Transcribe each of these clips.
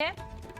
है।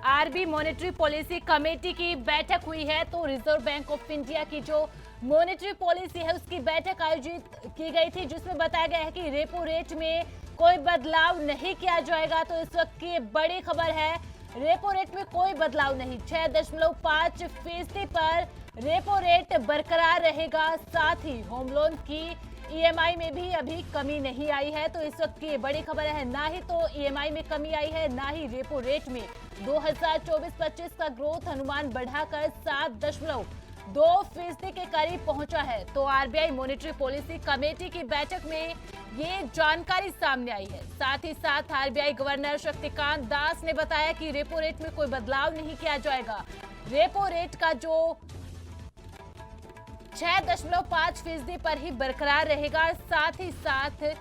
RB monetary policy committee की बैठक हुई है, तो रिजर्व बैंक ऑफ इंडिया की जो मॉनेटरी पॉलिसी है उसकी बैठक आयोजित की गई थी, जिसमें बताया गया है कि रेपो रेट में कोई बदलाव नहीं किया जाएगा। तो इस वक्त की बड़ी खबर है, रेपो रेट में कोई बदलाव नहीं, 6.5% पर रेपो रेट बरकरार रहेगा। साथ ही होम लोन की ईएमआई में भी अभी कमी नहीं आई है। तो इस वक्त की बड़ी खबर है, ना ही तो ईएमआई में कमी आई है, ना ही रेपो रेट में 2024-25 का ग्रोथ अनुमान बढ़ाकर 7.2% के करीब पहुंचा है। तो आरबीआई मॉनेटरी पॉलिसी कमेटी की बैठक में ये जानकारी सामने आई है। साथ ही साथ आरबीआई गवर्नर शक्तिकांत दास ने बताया कि रेपो रेट में कोई बदलाव नहीं किया जाएगा। रेपो रेट का जो 6.5% पर ही बरकरार रहेगा। साथ ही साथ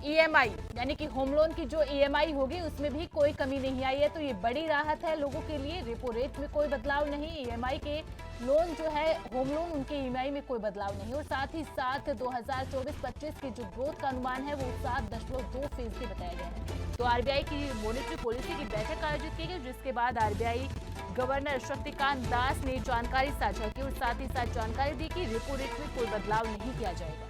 ईएमआई यानी कि होम लोन की जो ईएमआई होगी उसमें भी कोई कमी नहीं आई है। तो ये बड़ी राहत है लोगों के लिए। रेपो रेट में कोई बदलाव नहीं, ईएमआई के लोन जो है होम लोन उनके ईएमआई में कोई बदलाव नहीं। और साथ ही साथ 2024-25 की जो ग्रोथ का अनुमान है वो 7.2% बताया गया है। तो आरबीआई की मॉनेटरी पॉलिसी की बैठक आयोजित की गई, जिसके बाद आरबीआई गवर्नर शक्तिकांत दास ने जानकारी साझा की और साथ ही साथ जानकारी दी कि रेपो रेट में कोई बदलाव नहीं किया जाएगा।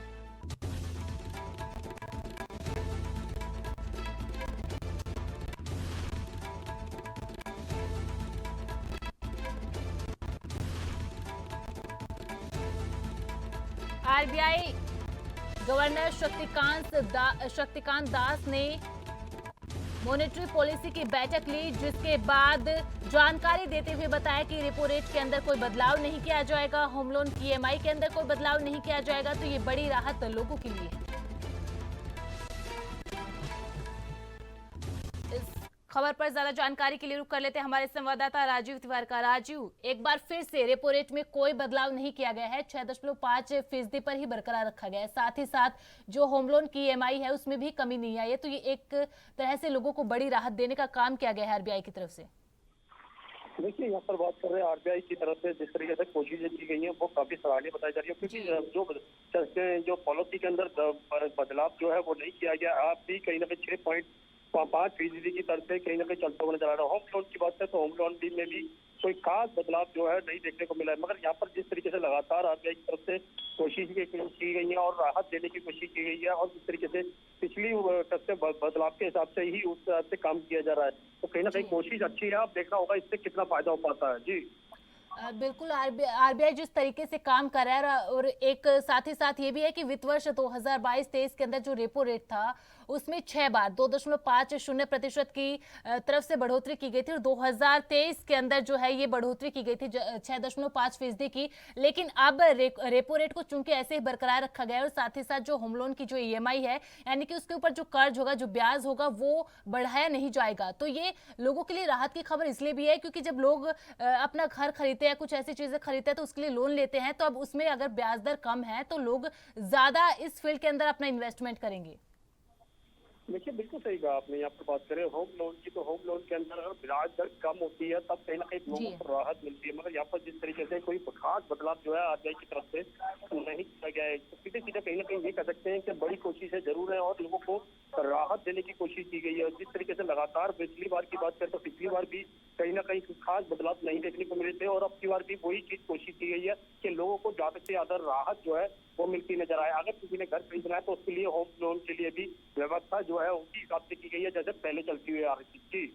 आरबीआई गवर्नर शक्तिकांत दास ने मॉनेटरी पॉलिसी की बैठक ली, जिसके बाद जानकारी देते हुए बताया कि रेपो रेट के अंदर कोई बदलाव नहीं किया जाएगा, होम लोन की ईएमआई के अंदर कोई बदलाव नहीं किया जाएगा। तो ये बड़ी राहत लोगों के लिए है। इस खबर पर ज्यादा जानकारी के लिए रुक कर लेते हैं हमारे संवाददाता राजीव तिवारी का। राजीव, एक बार फिर से रेपो रेट में कोई बदलाव नहीं किया गया है, 6.5% पर ही बरकरार रखा गया है। साथ ही साथ जो होम लोन की ईएमआई है उसमें भी कमी नहीं आई है। तो ये एक तरह से लोगों को बड़ी राहत देने का काम किया गया है आरबीआई की तरफ से। देखिए, यहाँ पर बात कर रहे हैं आरबीआई की तरफ से जिस तरीके से कोशिशें की गई हैं वो काफी सराहनीय बताई जा रही है, क्योंकि जो पॉलिसी के अंदर बदलाव जो है वो नहीं किया गया। आप भी कहीं ना कहीं 6.5% की तरफ से कहीं ना कहीं चलता हुआ नजर आ रहा है। होम लोन की बात करें तो होम लोन में भी कोई खास बदलाव जो है नहीं देखने को मिला है, मगर यहाँ पर जिस तरीके से लगातार आरबीआई की तरफ से कोशिश की गई है और राहत देने की कोशिश की गई है, और जिस तरीके से पिछली बदलाव के हिसाब से ही उस तरह से काम किया जा रहा है, तो कहीं ना कहीं कोशिश अच्छी है। आप देखना होगा इससे कितना फायदा हो पाता है। जी बिल्कुल, आरबीआई जिस तरीके से काम कर रहा है, और एक साथ ही साथ ये भी है कि वित्त वर्ष 2022-23 के अंदर जो रेपो रेट था उसमें 6 बार 2.50% की तरफ से बढ़ोतरी की गई थी, और 2023 के अंदर जो है ये बढ़ोतरी की गई थी 6.5% की। लेकिन अब रेपो रेट को चूंकि ऐसे ही बरकरार रखा गया है, और साथ ही साथ जो होम लोन की जो ईएमआई है यानी कि उसके ऊपर जो कर्ज होगा, जो ब्याज होगा, वो बढ़ाया नहीं जाएगा। तो ये लोगों के लिए राहत की खबर इसलिए भी है क्योंकि जब लोग अपना घर खरीदते हैं, कुछ ऐसी चीजें खरीदते हैं, तो उसके लिए लोन लेते हैं, तो अब उसमें अगर ब्याज दर कम है तो लोग ज्यादा इस फील्ड के अंदर अपना इन्वेस्टमेंट करेंगे। देखिए, बिल्कुल सही कहा आपने। यहाँ पर बात करें होम लोन की, तो होम लोन के अंदर अगर ब्याज दर कम होती है तब कहीं ना कहीं लोगों को राहत मिलती है, मगर यहाँ पर जिस तरीके से कोई खास बदलाव जो है आरबीआई की तरफ से नहीं किया गया है, तो सीधे सीधे कहीं ना कहीं ये कह सकते हैं कि बड़ी कोशिशें जरूर है और लोगों को राहत देने की कोशिश की गई है। जिस तरीके से लगातार पिछली बार की बात करें तो पिछली बार भी कहीं ना कहीं खास बदलाव नहीं देखने को मिले थे, और अब की बार भी वही चीज कोशिश की गई है कि लोगों को ज्यादा से ज्यादा राहत जो है वो मिलती नजर आए। अगर किसी ने घर खरीदना है तो उसके लिए होम लोन के लिए भी व्यवस्था जो है उसी हिसाब से की गई है जैसे पहले चलती हुई आ रही थी।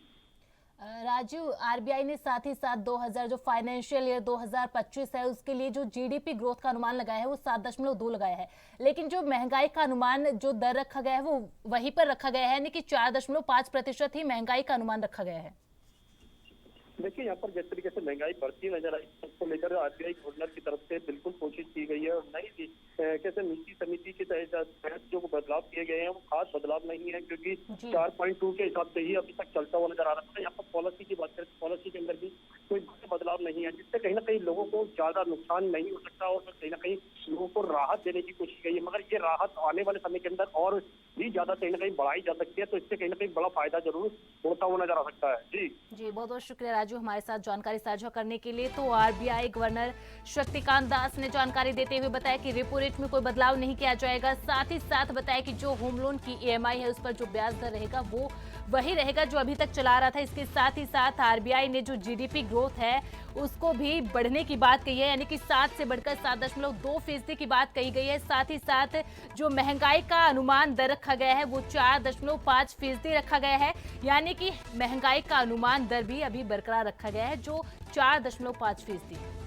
राजू, आरबीआई ने साथ ही साथ 2000 जो फाइनेंशियल ईयर 2025 है उसके लिए जो जीडीपी ग्रोथ का अनुमान लगाया है वो 7.2 लगाया है, लेकिन जो महंगाई का अनुमान जो दर रखा गया है वो वहीं पर रखा गया है, यानी कि 4.5% ही महंगाई का अनुमान रखा गया है। देखिए, यहाँ पर जिस तरीके से महंगाई बढ़ती नजर आई, उसको लेकर आरबीआई गवर्नर की तरफ से बिल्कुल कोशिश की गई है, और नई कैसे नीति समिति के तहत जो बदलाव किए गए हैं वो खास बदलाव नहीं है, क्योंकि 4.2 के हिसाब से ही अभी तक चलता हुआ नजर आ रहा था। यहाँ पर पॉलिसी की बात करें, पॉलिसी के अंदर भी कोई बदलाव नहीं है, जिससे कहीं ना कहीं लोगों को ज्यादा नुकसान नहीं हो सकता, और कहीं ना कहीं लोगों को राहत देने की कोशिश की गई है। मगर ये राहत आने वाले समय के अंदर और भी ज्यादा कहीं ना कहीं बढ़ाई जा सकती है, तो इससे कहीं ना कहीं बड़ा फायदा जरूर होता हुआ नजर आ सकता है। जी बहुत बहुत शुक्रिया राजू हमारे साथ जानकारी साझा करने के लिए। तो आरबीआई गवर्नर शक्तिकांत दास ने जानकारी देते हुए बताया कि रेपो रेट में कोई बदलाव नहीं किया जाएगा। साथ ही साथ बताया कि जो होम लोन की ईएमआई है उस पर जो ब्याज दर रहेगा वो वही रहेगा जो अभी तक चला रहा था। इसके साथ ही साथ आरबीआई ने जो जीडीपी ग्रोथ है उसको भी बढ़ने की बात कही है, यानी कि 7 से बढ़कर 7.2% की बात कही गई है। साथ ही साथ जो महंगाई का अनुमान दर रखा गया है वो 4.5% रखा गया है, यानी कि महंगाई का अनुमान दर भी अभी बरकरार रखा गया है जो 4.5% है।